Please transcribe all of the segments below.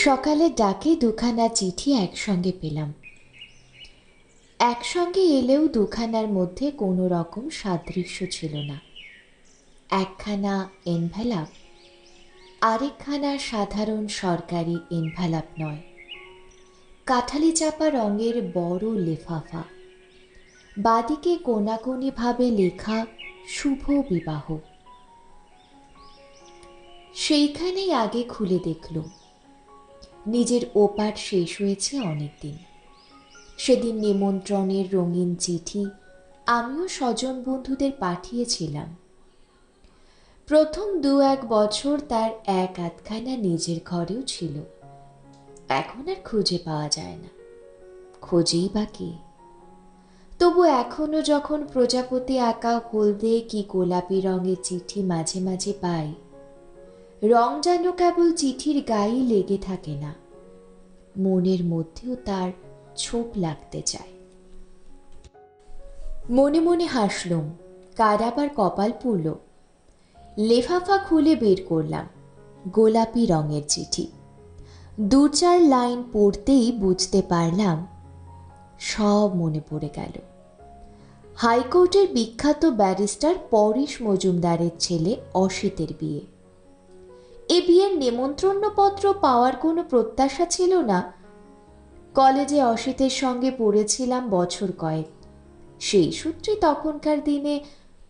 সকালের ডাকে দুখানা চিঠি একসঙ্গে পেলাম। একসঙ্গে এলেও দুখানার মধ্যে কোনো রকম সাদৃশ্য ছিল না। একখানা এনভেলাপ, আরেকখানা সাধারণ সরকারি এনভেলাপ নয়, কাঠালি চাপা রঙের বড় লেফাফা, বাদিকে কোনাকুনিভাবে লেখা শুভ বিবাহ। সেইখানেই আগে খুলে দেখলুম নিজের ওপাট শেষ হয়েছে অনেকদিন। সেদিন নিমন্ত্রণের রঙিন চিঠি আমিও স্বজন বন্ধুদের পাঠিয়েছিলাম। প্রথম 2-1 বছর তার এক আধখানা নিজের ঘরেও ছিল, এখন আর খুঁজে পাওয়া যায় না। খোঁজেই বা কে? তবু এখনো যখন প্রজাপতি আঁকা হলদে কি গোলাপি রঙের চিঠি মাঝে মাঝে পাই, রং যেন কেবল চিঠির গায়ে লেগে থাকে না, মনের মধ্যেও তার ছোপ লাগতে চায়। মনে মনে হাসলুম, কার আবার কপাল পুড়ল। লেফাফা খুলে বের করলাম গোলাপি রঙের চিঠি। 2-4 লাইন পড়তেই বুঝতে পারলাম, সব মনে পড়ে গেল। হাইকোর্টের বিখ্যাত ব্যারিস্টার পরেশ মজুমদারের ছেলে অসিতের বিয়ে। এ বিয়ের নেমন্ত্রণপত্র পাওয়ার কোনো প্রত্যাশা ছিল না। কলেজে অসিতের সঙ্গে পড়েছিলাম বছর কয়েক, সেই সূত্রে তখনকার দিনে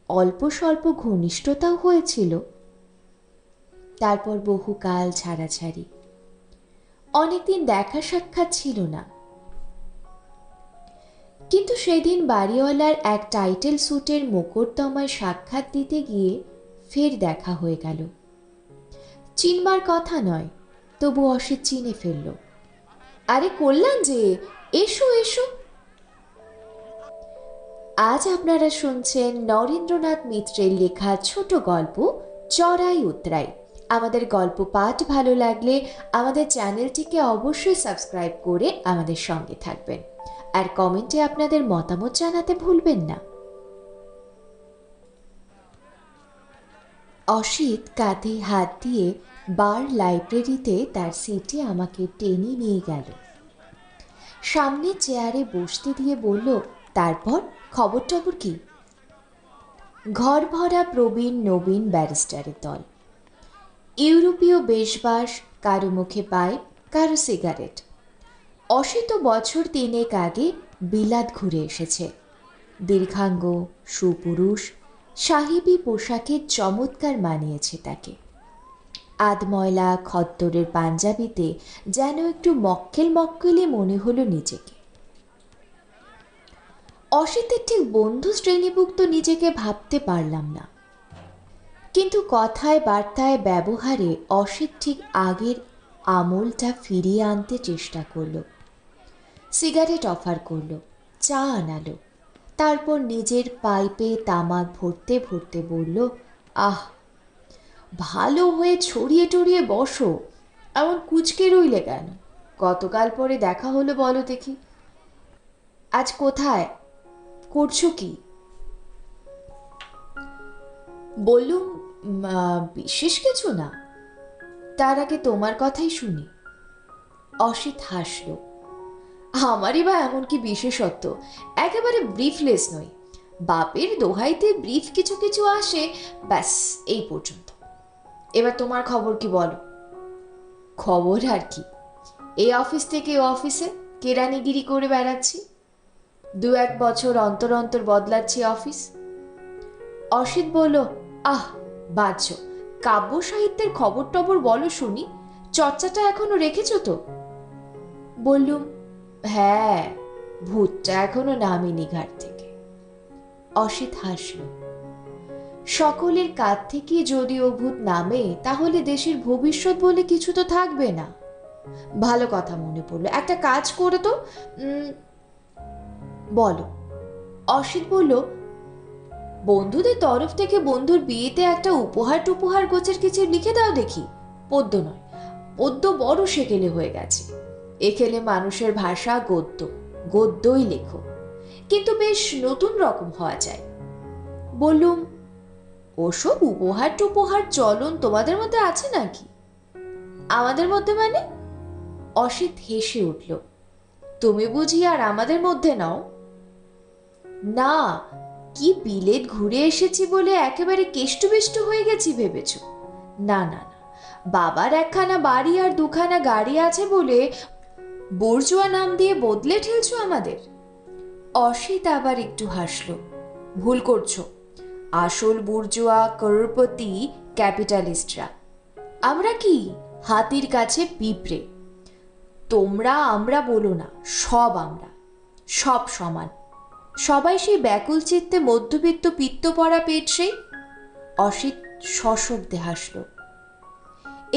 অল্প স্বল্প ঘনিষ্ঠতাও হয়েছিল। তারপর বহুকাল ছাড়াছাড়ি, অনেকদিন দেখা সাক্ষাৎ ছিল না। কিন্তু সেদিন বাড়িওয়ালার এক টাইটেল স্যুটের মোকদ্দমায় সাক্ষাৎ দিতে গিয়ে ফের দেখা হয়ে গেল। চিনবার কথা নয়, তবু অসিত চিনে ফেলল। আরে কল্যাণ যে, এসো এসো। আজ আপনারা শুনছেন নরেন্দ্রনাথ মিত্রের লেখা ছোট গল্প চড়াই উতরাই। আমাদের গল্প পাঠ ভালো লাগলে আমাদের চ্যানেলটিকে অবশ্যই সাবস্ক্রাইব করে আমাদের সঙ্গে থাকবেন, আর কমেন্টে আপনাদের মতামত জানাতে ভুলবেন না। অসিত কাঁধে হাত দিয়ে বার লাইব্রেরিতে তার সিটে আমাকে টেনে নিয়ে গেল। সামনে চেয়ারে বসতে দিয়ে বলল, তারপর খবর টবর কি? ঘর ভরা প্রবীণ নবীন ব্যারিস্টারের দল। ইউরোপীয় বেশবাস, কারো মুখে পাইপ, কারো সিগারেট। অসিত বছর 3 আগে বিলাত ঘুরে এসেছে। দীর্ঘাঙ্গ, সুপুরুষ, সাহেবী পোশাকে চমৎকার মানিয়েছে তাকে। আধময়লা খদ্দরের পাঞ্জাবিতে যেন একটু মক্কেল মক্কেলে মনে হলো নিজেকে। অসিতের ঠিক বন্ধু শ্রেণীভুক্ত নিজেকে ভাবতে পারলাম না, কিন্তু কথায় বার্তায় ব্যবহারে অসিত ঠিক আগের আমলটা ফিরিয়ে আনতে চেষ্টা করলো। সিগারেট অফার করলো, চা আনালো, তারপর নিজের পাইপে তামাক ভরতে ভরতে বলল, আহ, ভালো হয়ে ছড়িয়ে টড়িয়ে বসো, এমন কুচকে রইলে কেন? গতকাল পরে দেখা হলো, বলো দেখি। আজ কোথায়, করছো কি? বললুম, বিশেষ কিছু না, তার আগে তোমার কথাই শুনি। অসিত হাসল। আমারই বা এমন কি বিশেষত্ব, একেবারে ব্রিফলেস নই। বাপের দোহাইতে ব্রিফ কিছু কিছু আসে, ব্যাস এই পর্যন্ত। এবার তোমার খবর কি বলো? খবর আর কি, এই অফিস থেকে ও অফিসে কেরানিগিরি করে বেড়াচ্ছি। 2-1 বছর অন্তর অন্তর বদলাচ্ছি অফিস। অসিত বলল, আহ বাহ্য, কাব্য সাহিত্যের খবর টবর বলো শুনি, চর্চাটা এখনো রেখেছ তো? বললুম, হ্যাঁ, ভূতটা এখনো নামেনি ঘাট থেকে। অসিত হাসল। সকলের কাছ থেকে যদি ও ভূত নামে, তাহলে দেশের ভবিষ্যৎ বলে কিছু তো থাকবে না। ভালো কথা মনে পড়লো, একটা কাজ করে তো। বলো। অসিত বলল, বন্ধুদের তরফ থেকে বন্ধুর বিয়েতে একটা উপহার গোছের কিছু লিখে দাও দেখি। পদ্য নয়, পদ্য বড় সেকেলে হয়ে গেছে। এখেলে মানুষের ভাষা গদ্য, গদ্যই লেখো, কিন্তু বেশ নতুন রকম হওয়া যায়। বললুম, ওসব উপহার টুপহার চলন তোমাদের মধ্যে আছে নাকি? আমাদের মধ্যে মানে? অসিত হেসে উঠল। তুমি বুঝি আর আমাদের মধ্যে নাও? না, কি বিলেত ঘুরে এসেছি বলে একেবারে কেষ্টবেষ্ট হয়ে গেছি ভেবেছ? না না না, বাবার একখানা বাড়ি আর দুখানা গাড়ি আছে বলে বুর্জুয়া নাম দিয়ে বদলে ঠেলছো আমাদের? অসিত আবার একটু হাসল। ভুল করছো, আসল বুর্জুয়া করোড়পতি ক্যাপিটালিস্টরা। আমরা কি হাতির কাছে পিঁপড়ে? তোমরা আমরা বলো না, সব আমরা, সব সমান। সবাই সেই ব্যাকুল চিত্তে মধ্যবিত্ত পিত্ত পড়া পেট সেই। অসিত সশব্দে হাসল।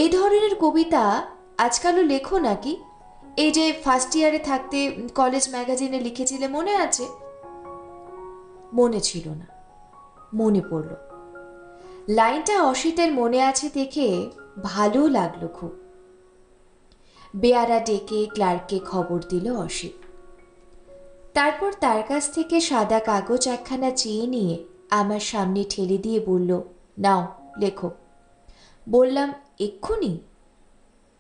এই ধরনের কবিতা আজকালও লেখো নাকি? এই যে ফার্স্ট ইয়ারে থাকতে কলেজ ম্যাগাজিনে লিখেছিলে, মনে আছে? মনে ছিল না, মনে পড়ল। লাইনটা অসিতের মনে আছে দেখে ভালো লাগলো খুব। বেয়ারা ডেকে ক্লার্ককে খবর দিল অসিত। তারপর তার কাছ থেকে সাদা কাগজ একখানা চেয়ে নিয়ে আমার সামনে ঠেলে দিয়ে বলল, নাও লেখো। বললাম, এক্ষুনি?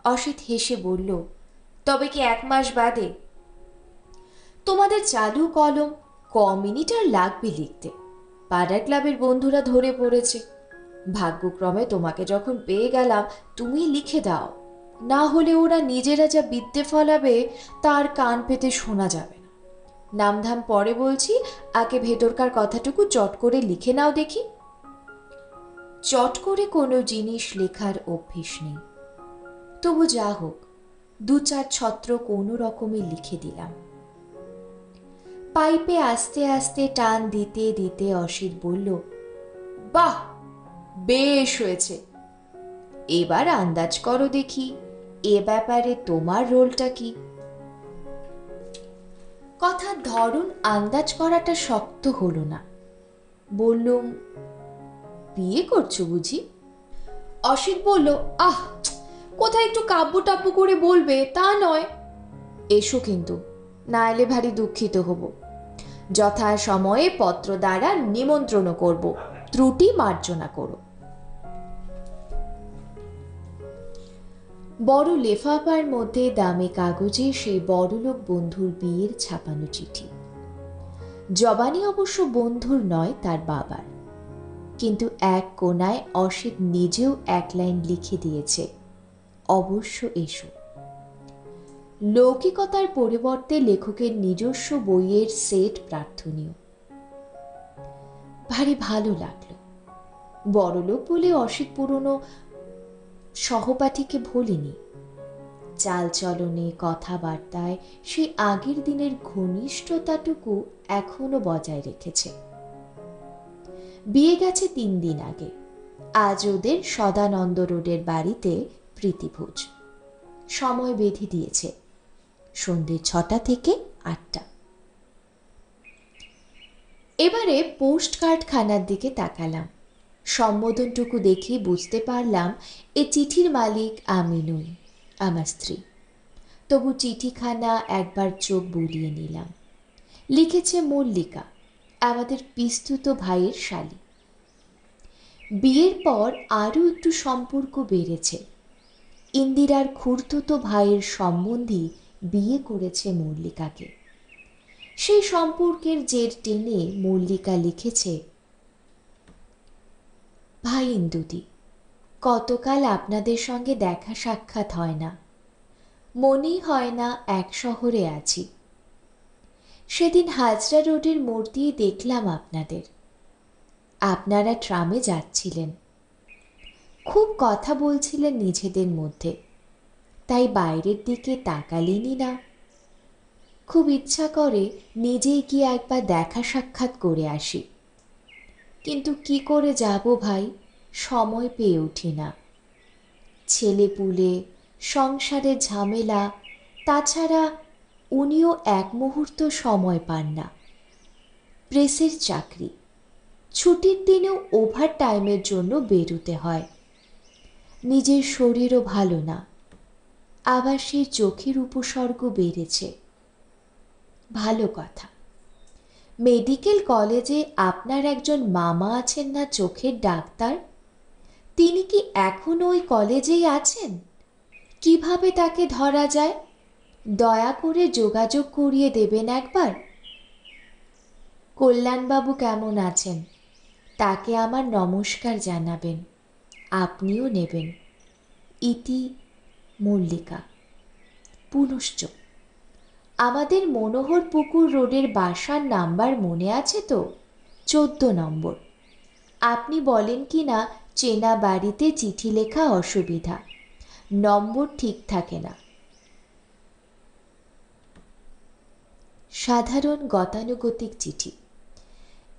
অসিত হেসে বলল, তবে কি 1 মাস বাদে? তোমাদের চালু কলম, ক মিনিট আর লাগবে লিখতে। পাড়ার ক্লাবের বন্ধুরা ধরে পড়েছে। ভাগ্যক্রমে তোমাকে যখন পেয়ে গেলাম, তুমি লিখে দাও, না হলে ওরা নিজেরা যা বিদ্যে ফলাবে তার কান পেতে শোনা যাবে না। নামধাম পরে বলছি, আগে ভেতরকার কথাটুকু চট করে লিখে নাও দেখি। চট করে কোনো জিনিস লেখার অভ্যেস নেই, তবু যা হোক 2-4 ছত্র কোনো রকমে লিখে দিলাম। পাইপে আস্তে আস্তে টান দিতে দিতে অসিত বলল, বাহ, বেশ হয়েছে। এবার আন্দাজ করো দেখি, এ ব্যাপারে তোমার রোলটা কি? কথার ধরন আন্দাজ করাটা শক্ত হলো না। বললুম, বিয়ে করছো বুঝি? অসিত বলল, আহ, কোথায় একটু কাব্য টাব্য করে বলবে তা নয়। এসো কিন্তু, না এলে ভারী দুঃখিত হব। যথা সময়ে পত্র দ্বারা নিমন্ত্রণ করব, ত্রুটি মার্জনা করো। বড় লেফাফার মধ্যে দামি কাগজে সেই বড়লোক বন্ধুর বিয়ের ছাপানো চিঠি। জবানি অবশ্য বন্ধুর নয়, তার বাবার। কিন্তু এক কোনায় অসিত নিজেও 1 লাইন লিখে দিয়েছে, অবশ্য এসো। লৌকিকতার পরিবর্তে লেখকের নিজস্ব বইয়ের সেট প্রার্থনীয়। ভারী ভালো লাগলো। বড়লোক বলে অসিত পুরনো সহপাঠীকে ভুলিনি। চালচলনে, কথাবার্তায় সেই আগের দিনের ঘনিষ্ঠতাটুকু এখনো বজায় রেখেছে। বিয়ে গেছে 3 দিন আগে। আজ ওদের সদানন্দ রোডের বাড়িতে প্রীতিভোজ। সময় বেঁধে দিয়েছে, সন্ধ্যে 6টা থেকে 8টা। এবারে পোস্ট কার্ড খানার দিকে তাকালাম। সম্বোধনটুকু দেখে বুঝতে পারলাম এ চিঠির মালিক আমি নই, আমার স্ত্রী। তবু চিঠিখানা একবার চোখ বুলিয়ে নিলাম। লিখেছে মল্লিকা, আমাদের পিস্তুত ভাইয়ের শালী। বিয়ের পর আরও একটু সম্পর্ক বেড়েছে। ইন্দিরার খুড়তুতো ভাইয়ের সম্বন্ধী বিয়ে করেছে মল্লিকাকে। সেই সম্পর্কের জের টেনে মল্লিকা লিখেছে, ভাই ইন্দুদি, কতকাল আপনাদের সঙ্গে দেখা সাক্ষাৎ হয় না। মনেই হয় না এক শহরে আছি। সেদিন হাজরা রোডের মোড় দিয়ে দেখলাম আপনাদের। আপনারা ট্রামে যাচ্ছিলেন, খুব কথা বলছিলেন নিজেদের মধ্যে, তাই বাইরের দিকে তাকালেনই না। খুব ইচ্ছা করে নিজেই গিয়ে একবার দেখা সাক্ষাৎ করে আসি, কিন্তু কি করে যাব ভাই, সময় পেয়ে উঠি না। ছেলেপুলে, সংসারের ঝামেলা, তাছাড়া উনিও এক মুহূর্ত সময় পান না। প্রেসের চাকরি, ছুটির দিনেও ওভার টাইমের জন্য বেরোতে হয়। নিজের শরীরও ভালো না, আবার সেই চোখের উপসর্গ বেড়েছে। ভালো কথা, মেডিকেল কলেজে আপনার একজন মামা আছেন না, চোখের ডাক্তার? তিনি কি এখনো ওই কলেজেই আছেন? কিভাবে তাকে ধরা যায়? দয়া করে যোগাযোগ করিয়ে দেবেন একবার। কল্যাণবাবু কেমন আছেন তাকে আমার নমস্কার জানাবেন, আপনিও নেবেন। ইতি মল্লিকা। পুনশ্চ। আমাদের মনোহরপুকুর রোডের বাসার নাম্বার মনে আছে তো? 14 নম্বর। আপনি বলেন কি না চেনা বাড়িতে চিঠি লেখা অসুবিধা, নম্বর ঠিক থাকে না। সাধারণ গতানুগতিক চিঠি।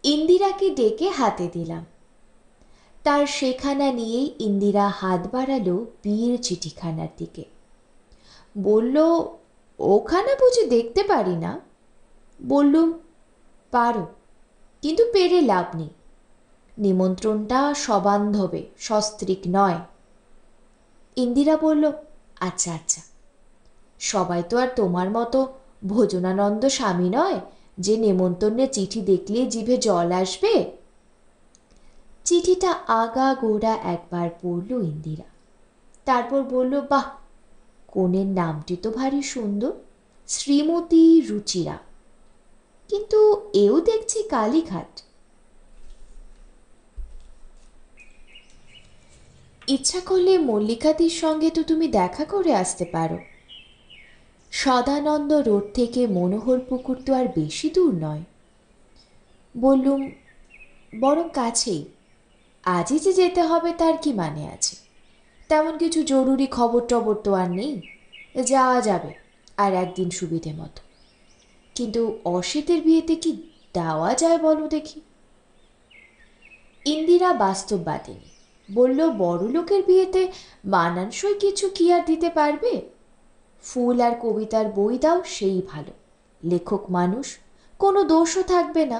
ইন্দিরাকে ডেকে হাতে দিলাম। তার সেখানা নিয়েই ইন্দিরা হাত বাড়ালো বিয়ের চিঠিখানার দিকে। বলল, ওখানে বুঝি দেখতে পারি না? বললুম, পারো, কিন্তু পেরে লাভ নেই। নিমন্ত্রণটা সবান্ধবে, সস্ত্রীক নয়। ইন্দিরা বলল, আচ্ছা আচ্ছা, সবাই তো আর তোমার মতো ভোজনানন্দ স্বামী নয় যে নেমন্তন্নের চিঠি দেখলে জিভে জল আসবে। চিঠিটা আগা গোড়া একবার পড়ল ইন্দিরা, তারপর বলল, বাহ, কনের নামটি তো ভারী সুন্দর, শ্রীমতী রুচিরা, কিন্তু এও দেখছি কালীঘাট। ইচ্ছা করলে মল্লিকাদির সঙ্গে তো তুমি দেখা করে আসতে পারো। সদানন্দ রোড থেকে মনোহরপুকুর তো আর বেশি দূর নয়। বললুম, বরং কাছেই, আজই যে যেতে হবে তার কি মানে আছে? তেমন কিছু জরুরি খবর টবর তো আর নেই, যাওয়া যাবে আর একদিন সুবিধে মতো। কিন্তু অসিতের বিয়েতে কি দেওয়া যায় বলো দেখি? ইন্দিরা বাস্তববাদিনী, বলল, বড় লোকের বিয়েতে মানানসই কিছু কি আর দিতে পারবে? ফুল আর কবিতার বই দাও, সেই ভালো, লেখক মানুষ, কোনো দোষও থাকবে না।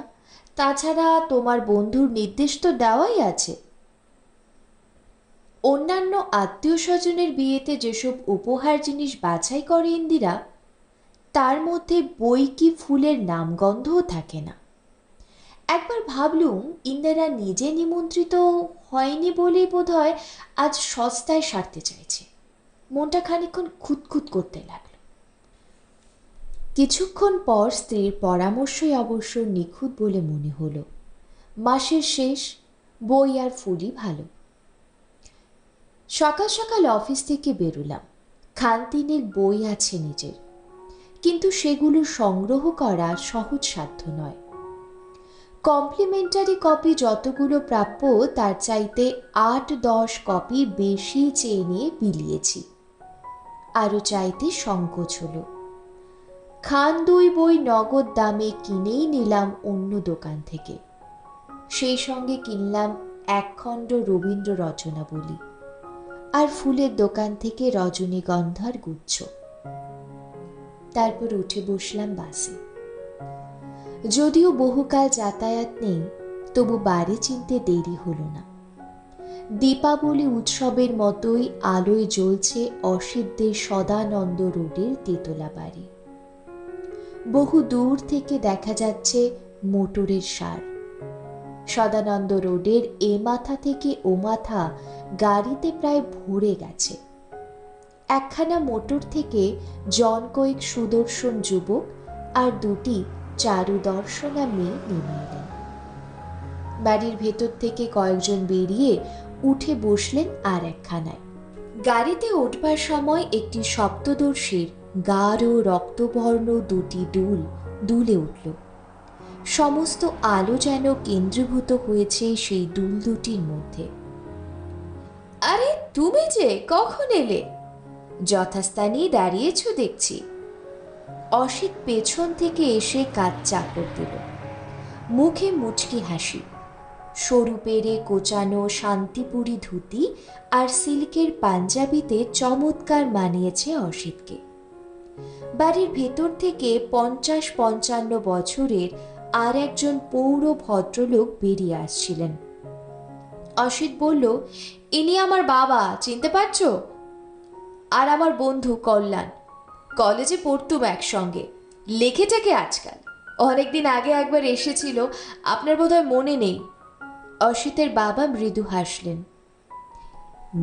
তাছাড়া তোমার বন্ধুর নির্দেশ তো দেওয়াই আছে। অন্যান্য আত্মীয় স্বজনের বিয়েতে যেসব উপহার জিনিস বাছাই করে ইন্দিরা, তার মধ্যে বই কি ফুলের নামগন্ধও থাকে না। একবার ভাবলুম, ইন্দিরা নিজে নিমন্ত্রিত হয়নি বলেই বোধহয় আজ সস্তায় সারতে চাইছে। মনটা খানিকক্ষণ খুঁতখুত করতে লাগলো। কিছুক্ষণ পর স্ত্রীর পরামর্শই অবশ্য নিখুঁত বলে মনে হলো। মাসের শেষ, বই আর ফুলই ভালো। সকাল সকাল অফিস থেকে বেরুলাম। খানতিনের বই আছে নিজের, কিন্তু সেগুলো সংগ্রহ করা সহজ সাধ্য নয়। কমপ্লিমেন্টারি কপি যতগুলো প্রাপ্য তার চাইতে 8-10 কপি বেশি চেয়ে নিয়ে বিলিয়েছি। আরও চাইতে সংকোচ হলো। খান 2 বই নগদ দামে কিনেই নিলাম অন্য দোকান থেকে। সেই সঙ্গে কিনলাম 1 খণ্ড রবীন্দ্র রচনাবলী আর ফুলের দোকান থেকে রজনীগন্ধার গুচ্ছ। তারপর উঠে বসলাম বাসে। যদিও বহুকাল যাতায়াত নেই, তবু বাড়ি চিনতে দেরি হলো না। দীপাবলি উৎসবের মতোই আলোয় জ্বলছে অসিদ্ধের সদানন্দ রোডের তেতলা বাড়ি। বহু দূর থেকে দেখা যাচ্ছে মোটরের সার। সদানন্দ রোডের এ মাথা থেকে ও মাথা গাড়িতে প্রায় ভরে গেছে। একখানা মোটর থেকে জন কয়েক সুদর্শন যুবক আর 2টি চারুদর্শনা মেয়ে নেমে এলেন। বাড়ির ভেতর থেকে কয়েকজন বেরিয়ে উঠে বসলেন আর একখানায়। গাড়িতে উঠবার সময় একটি সপ্তদর্শীর গাঢ় রক্তবর্ণ 2টি দুল দুলে উঠল। সমস্ত আলো যেন কেন্দ্রীভূত হয়েছে সেই দুল দুটির মধ্যে। আরে তুমি যে কখন এলে? যথাস্থানেই দাঁড়িয়েছ দেখছি। অসিত পেছন থেকে এসে কাজ চাপড় দিল। মুখে মুচকি হাসি। সরু পেরে কোচানো শান্তিপুরি ধুতি আর সিল্কের পাঞ্জাবিতে চমৎকার মানিয়েছে অসিতকে। বাড়ির ভেতর থেকে 50-55 বছরের আর একজন পৌর ভদ্রলোক বেরিয়ে আসছিলেন। অসিত বলল, ইনি আমার বাবা, চিনতে পারছো? আর আমার বন্ধু কল্যাণ, কলেজে পড়তুম একসঙ্গে, লেখে থাকে আজকাল। অনেকদিন আগে একবার এসেছিল, আপনার বোধহয় মনে নেই। অসিতের বাবা মৃদু হাসলেন।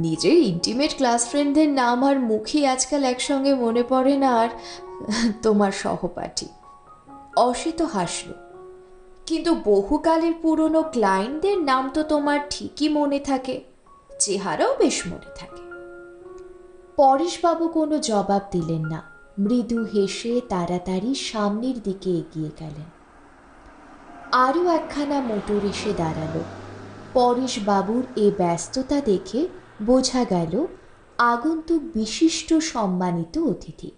নিজের ইন্টিমেট ক্লাস ফ্রেন্ডদের নাম আর মুখই আজকাল একসঙ্গে মনে পড়ে না, আর তোমার সহপাঠী। অসিত হাসল। কিন্তু বহুকালের পুরনো ক্লায়েন্টদের নাম তো তোমার ঠিকই মনে থাকে, চেহারাও বেশ মনে থাকে। পরেশবাবু কোনো জবাব দিলেন না, মৃদু হেসে তাড়াতাড়ি সামনের দিকে এগিয়ে গেলেন। আরও একখানা মোটর এসে দাঁড়ালো। পরেশবাবুর এ ব্যস্ততা দেখে বোঝা গেল আগন্তুক বিশিষ্ট সম্মানিত অতিথি।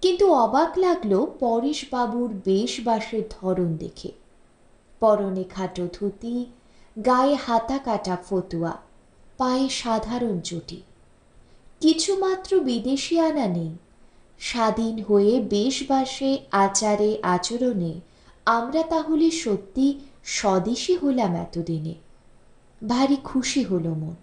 কিন্তু অবাক লাগলো পরেশবাবুর বেশবাসের ধরন দেখে। পরনে খাটো ধুতি, গায়ে হাতা কাটা ফতুয়া, পায়ে সাধারণ চটি। কিছুমাত্র বিদেশি আনা নেই। স্বাধীন হয়ে বেশবাসে আচারে আচরণে আমরা তাহলে সত্যি স্বদেশী হলাম এতদিনে। ভারী খুশি হলো মন।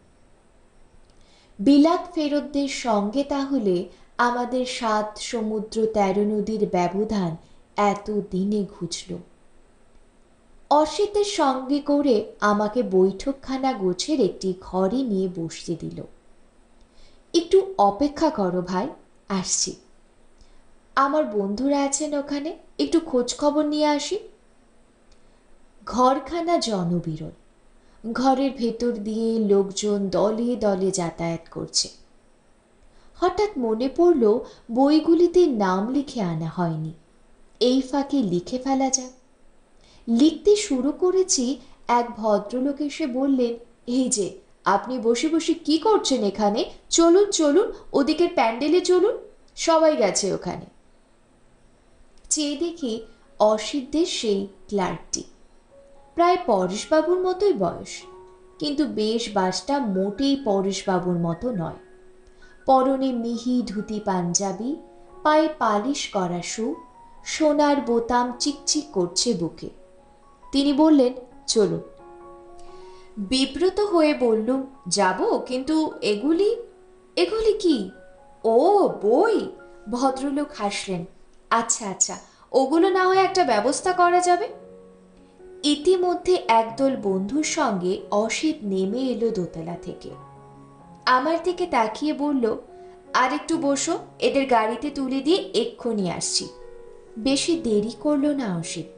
বিলাত ফেরতদের সঙ্গে তাহলে আমাদের 7 সমুদ্র 13 নদীর ব্যবধান এত দিনে ঘুচল। অসিতের সঙ্গে করে আমাকে বৈঠকখানা গোছের একটি ঘরে নিয়ে বসতে দিল। একটু অপেক্ষা করো ভাই, আসছি। আমার বন্ধুরা আছেন ওখানে, একটু খোঁজ খবর নিয়ে আসি। ঘরখানা জনবিরল। ঘরের ভেতর দিয়ে লোকজন দলে দলে যাতায়াত করছে। হঠাৎ মনে পড়ল বইগুলিতে নাম লিখে আনা হয়নি, এই ফাঁকে লিখে ফেলা যাক। লিখতে শুরু করেছি, এক ভদ্রলোক এসে বললেন, এই যে আপনি বসে বসে কি করছেন এখানে? চলুন চলুন, ওদিকের প্যান্ডেলে চলুন, সবাই গেছে ওখানে। চেয়ে দেখি অসিতদের সেই ক্লার্কটি। প্রায় পরেশবাবুর মতোই বয়স, কিন্তু বেশ বাসটা মোটেই পরেশবাবুর মতো নয়। পরনে মিহি ধুতি পাঞ্জাবি, পায়ে পালিশ করা শু, সোনার বোতাম চিকচিক করছে বুকে। তিনি বললেন, চলুন। বিব্রত হয়ে বললুম, যাব, কিন্তু এগুলি এগুলি কি? ও বই। ভদ্রলোক হাসলেন। আচ্ছা আচ্ছা, ওগুলো না হয় একটা ব্যবস্থা করা যাবে। ইতিমধ্যে একদল বন্ধুর সঙ্গে অসিত নেমে এলো দোতলা থেকে। আমার দিকে তাকিয়ে বলল, আর একটু বসো, এদের গাড়িতে তুলে দিয়ে এক্ষুনি আসছি। বেশি দেরি করলো না অসিত।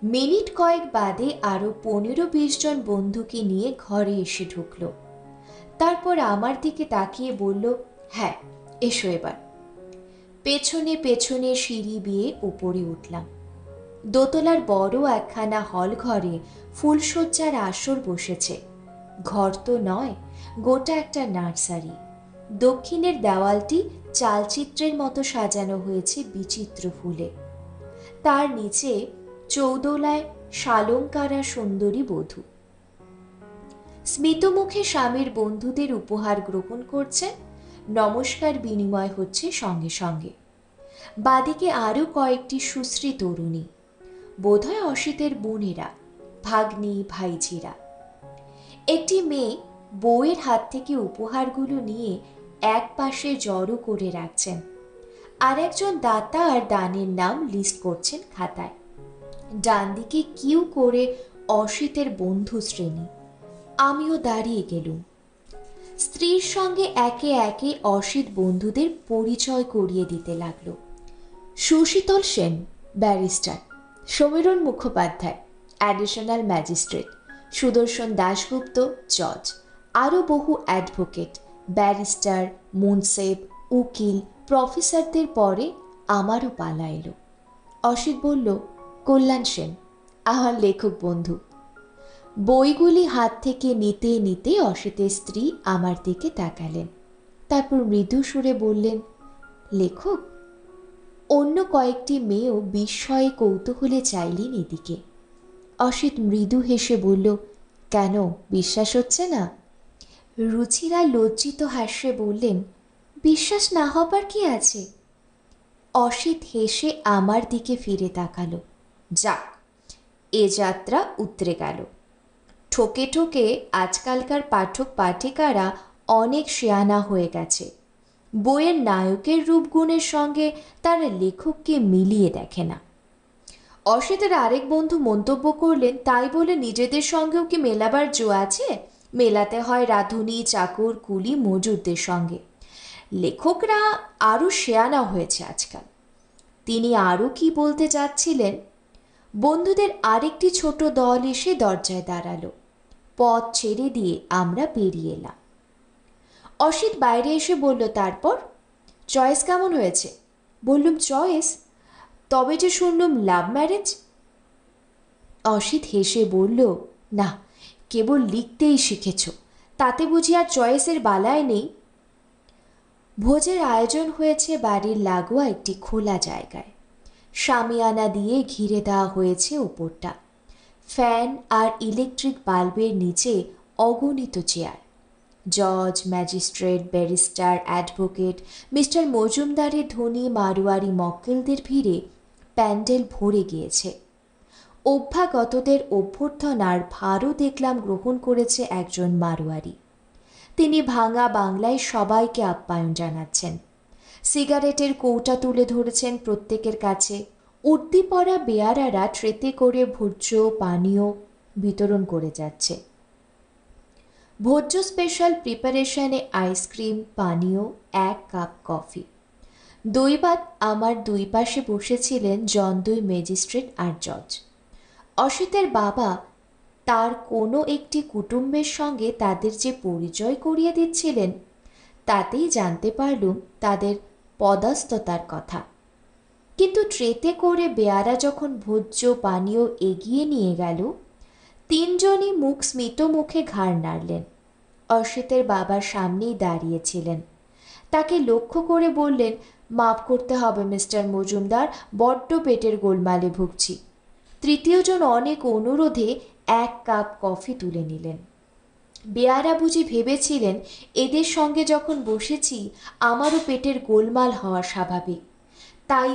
মিনিট কয়েক বাদে আরো 15-20 জন বন্ধুকে নিয়ে ঘরে এসে ঢুকল। তারপর আমার দিকে তাকিয়ে বলল, হ্যাঁ এসো এবার। পেছনে পেছনে সিঁড়ি বেয়ে উপরে উঠলাম। দোতলার বড় একখানা হল ঘরে ফুলশয্যার আসর বসেছে। ঘর তো নয়, গোটা একটা নার্সারি। দক্ষিণের দেওয়ালটি চালচিত্রের মতো সাজানো হয়েছে বিচিত্র ফুলে। তার নিচে চৌদোলায় শালঙ্কারা সুন্দরী বধূ স্মিতমুখে স্বামীর বন্ধুদের উপহার গ্রহণ করছেন। নমস্কার বিনিময় হচ্ছে সঙ্গে সঙ্গে। বাদিকে আরও কয়েকটি সুশ্রী তরুণী, বোধহয় অসিতের বোনেরা, ভাগ্নি ভাইঝিরা। একটি মেয়ে বউয়ের হাত থেকে উপহারগুলো নিয়ে এক পাশে জড়ো করে রাখছেন, আর একজন দাতা আর দানের নাম লিস্ট করছেন খাতায়। ডান দিকে কিউ করে অসিতের বন্ধু শ্রেণী। আমিও দাঁড়িয়ে গেলুম। স্ত্রীর সঙ্গে একে একে অসিত বন্ধুদের পরিচয় করিয়ে দিতে লাগলো। সুশীতল সেন ব্যারিস্টার, সমীরণ মুখোপাধ্যায় অ্যাডিশনাল ম্যাজিস্ট্রেট, সুদর্শন দাশগুপ্ত জজ, আরও বহু অ্যাডভোকেট, ব্যারিস্টার, মুন্সেফ, উকিল, প্রফেসরদের পরে আমারও পালা এলো। অসিত বলল, কল্যাণ সেন, আমার লেখক বন্ধু। বইগুলি হাত থেকে নিতে নিতে অসিতের স্ত্রী আমার দিকে তাকালেন। তারপর মৃদু সুরে বললেন, লেখক? অন্য কয়েকটি মেয়েও বিস্ময়ে কৌতূহলে চাইলেন এদিকে। অসিত মৃদু হেসে বলল, কেন, বিশ্বাস হচ্ছে না? রুচিরা লজ্জিত হাস্যে বললেন, বিশ্বাস না হবার কি আছে? অসিত হেসে আমার দিকে ফিরে তাকালো। যাক, এ যাত্রা উতরে গেল। ঠোকে ঠোকে আজকালকার পাঠক পাঠিকারা অনেক শেয়ানা হয়ে গেছে। বইয়ের নায়কের রূপগুণের সঙ্গে তারা লেখককে মিলিয়ে দেখে না। অসিতের আরেক বন্ধু মন্তব্য করলেন, তাই বলে নিজেদের সঙ্গেও কি মেলাবার জো আছে? মেলাতে হয় রাঁধুনি, চাকর, কুলি, মজুরদের সঙ্গে। লেখকরা আরও শেয়ানা হয়েছে আজকাল। তিনি আরও কি বলতে যাচ্ছিলেন, বন্ধুদের আরেকটি ছোট দল এসে দরজায় দাঁড়ালো। পথ ছেড়ে দিয়ে আমরা বেরিয়ে এলাম। অসিত বাইরে এসে বলল, তারপর চয়েস কেমন হয়েছে? বললুম, চয়েস? তবে যে শুনলুম লাভ ম্যারেজ। অসিত হেসে বলল, না, কেবল লিখতেই শিখেছ, তাতে বুঝি আর চয়েসের বালায় নেই। ভোজের আয়োজন হয়েছে বাড়ির লাগোয়া একটি খোলা জায়গায়। শামিয়ানা দিয়ে ঘিরে দেওয়া হয়েছে ওপরটা। ফ্যান আর ইলেকট্রিক বাল্বের নিচে অগণিত চেয়ার। জজ, ম্যাজিস্ট্রেট, ব্যারিস্টার, অ্যাডভোকেট, মিস্টার মজুমদারের ধনী মারোয়ারি মক্কেলদের ভিড়ে প্যান্ডেল ভরে গিয়েছে। অভ্যাগতদের অভ্যর্থনার ভারও দেখলাম গ্রহণ করেছে একজন মারোয়ারি। তিনি ভাঙা বাংলায় সবাইকে আপ্যায়ন জানাচ্ছেন। সিগারেটের কৌটা তুলে ধরেছেন প্রত্যেকের কাছে। উর্দি পরা বেয়ারারা ট্রেতে করে ভোজ্য পানীয় বিতরণ করে যাচ্ছে। ভোজ্য স্পেশাল প্রিপারেশনে আইসক্রিম, পানীয়, 1 কাপ কফি। দৈবাত আমার দুই পাশে বসেছিলেন জনদুই ম্যাজিস্ট্রেট আর জজ। অসিতের বাবা তার কোনো একটি কুটুম্বের সঙ্গে তাদের যে পরিচয় করিয়ে দিচ্ছিলেন, তাতেই জানতে পারলুম তাদের পদস্থতার কথা। কিন্তু ট্রেতে করে বেয়ারা যখন ভোজ্য পানীয় এগিয়ে নিয়ে গেল, তিনজনই মুখ স্মিত মুখে ঘাড় নাড়লেন। অসিতের বাবার সামনেই দাঁড়িয়েছিলেন। তাকে লক্ষ্য করে বললেন, মাফ করতে হবে মিস্টার মজুমদার, বড্ড পেটের গোলমালে ভুগছি। তৃতীয়জন অনেক অনুরোধে 1 কাপ কফি তুলে নিলেন। বেয়ারা বুঝি ভেবেছিলেন এদের সঙ্গে যখন বসেছি আমারও পেটের গোলমাল হওয়া স্বাভাবিক, তাই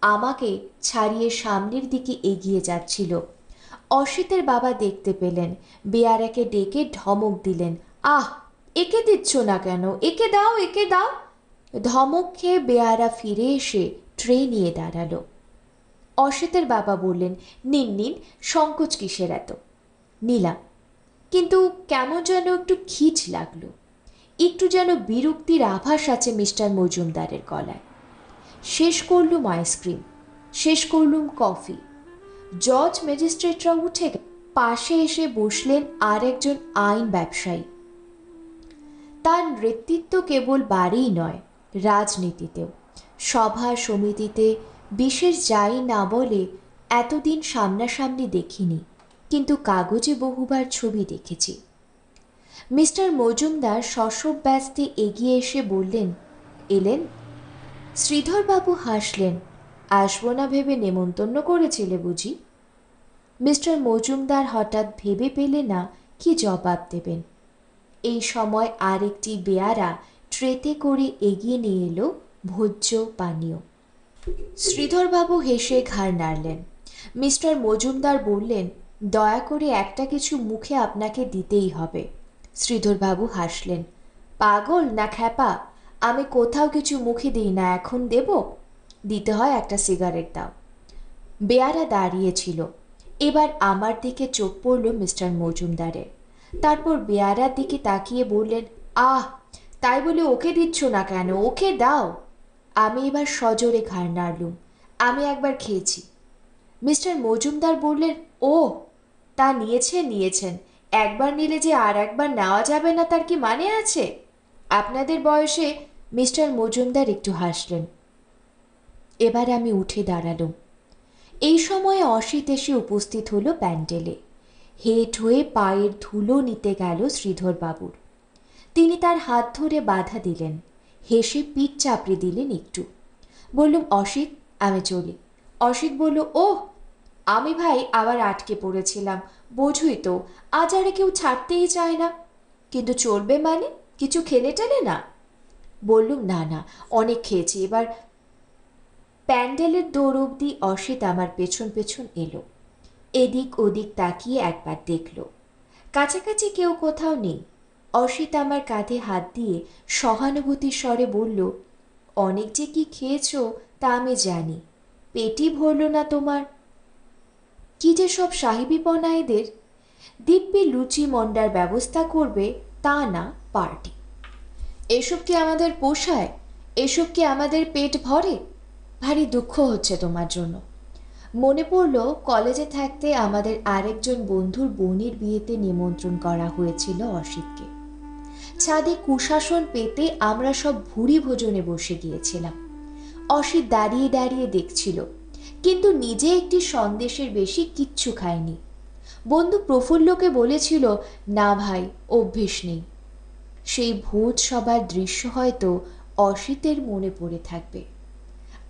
আমাকে ছাড়িয়ে সামনের দিকে এগিয়ে যাচ্ছিল। অসিতের বাবা দেখতে পেলেন, বেয়ারাকে ডেকে ধমক দিলেন, আহ, একে দিচ্ছ না কেন? একে দাও, একে দাও। ধমক খেয়ে বেয়ারা ফিরে এসে ট্রে নিয়ে দাঁড়ালো। অসিতের বাবা বললেন, নিন নিন, সংকোচ কিসের এত? নিলাম, কিন্তু কেমন যেন একটু খিচ লাগলো। একটু যেন বিরক্তির আভাস আছে মিস্টার মজুমদারের গলায়। শেষ করলুম আইসক্রিম, শেষ করলুম কফি। জজ ম্যাজিস্ট্রেটরা উঠে পাশে এসে বসলেন আর একজন আইন ব্যবসায়ী। তার নেতৃত্ব কেবল বাড়িই নয়, রাজনীতিতেও। সভা সমিতিতে বিশেষ যাই না বলে এতদিন সামনাসামনি দেখিনি, কিন্তু কাগজে বহুবার ছবি দেখেছি। মিস্টার মজুমদার শশব ব্যস্তে এগিয়ে এসে বললেন, এলেন? শ্রীধরবাবু হাসলেন, আসবো না ভেবে নেমন্তন্ন করেছিলে বুঝি? মিস্টার মজুমদার হঠাৎ ভেবে পেলে না কি জবাব দেবেন। এই সময় আরেকটি বেয়ারা ট্রেতে করে এগিয়ে নিয়ে এলো ভোজ্য পানীয়। শ্রীধরবাবু হেসে ঘাড় নাড়লেন। মিস্টার মজুমদার বললেন, দয়া করে একটা কিছু মুখে আপনাকে দিতেই হবে। শ্রীধরবাবু হাসলেন, পাগল না খ্যাপা? আমি কোথাও কিছু মুখে দিই না, এখন দেব? দিতে হয় একটা সিগারেট দাও। বেয়ারা দাঁড়িয়েছিল। এবার আমার দিকে চোখ পড়ল মিস্টার মজুমদারের। তারপর বেয়ারার দিকে তাকিয়ে বললেন, আহ, তাই বলে ওকে দিচ্ছ না কেন? ওকে দাও। আমি এবার সজোরে ঘাড় নাড়লুম। আমি একবার খেয়েছি। মিস্টার মজুমদার বললেন, ও, তা নিয়েছেন। একবার নিলে যে আর একবার নেওয়া যাবে না তার কি মানে আছে? আপনাদের বয়সে। মিস্টার মজুমদার একটু হাসলেন। এবার আমি উঠে দাঁড়ালুম। এই সময়ে অসিত এসে উপস্থিত হলো প্যান্ডেলে। হেঁট হয়ে পায়ের ধুলো নিতে গেল শ্রীধরবাবুর। তিনি তার হাত ধরে বাধা দিলেন, হেসে পিঠ চাপড়ে দিলেন একটু। বললুম, অসিত, আমি চলি। অসিত বলল, ওহ, আমি ভাই আবার আটকে পড়েছিলাম, বোঝই তো, আজ আরে কেউ ছাড়তেই চায় না। কিন্তু চলবে মানে? কিছু খেলে টেলে না? বললুম, না না, অনেক খেয়েছি। এবার প্যান্ডেলের দৌড় অবধি অসিত আমার পেছন পেছন এলো। এদিক ওদিক তাকিয়ে একবার দেখল, কাছাকাছি কেউ কোথাও নেই। অসিত আমার কাঁধে হাত দিয়ে সহানুভূতির স্বরে বলল, অনেক যে কি খেয়েছ তা আমি জানি, পেটই ভরল না তোমার। কি যে সব সাহেবিপনা এদের! দিব্যি লুচি মন্ডার ব্যবস্থা করবে তা না, পার্টি। এসব কি আমাদের পোষায়? এসব কি আমাদের পেট ভরে? ভারী দুঃখ হচ্ছে তোমার জন্য। মনে পড়ল কলেজে থাকতে আমাদের আরেকজন বন্ধুর বোনের বিয়েতে নিমন্ত্রণ করা হয়েছিল অসিতকে। ছাদে কুশাসন পেতে আমরা সব ভুরি ভোজনে বসে গিয়েছিলাম। অসিত দাঁড়িয়ে দাঁড়িয়ে দেখছিল, কিন্তু নিজে একটি সন্দেশের বেশি কিচ্ছু খায়নি। বন্ধু প্রফুল্লকে বলেছিল, না ভাই, অভ্যেস নেই। সেই ভোজ সবার দৃশ্য হয়তো অসিতের মনে পড়ে থাকবে।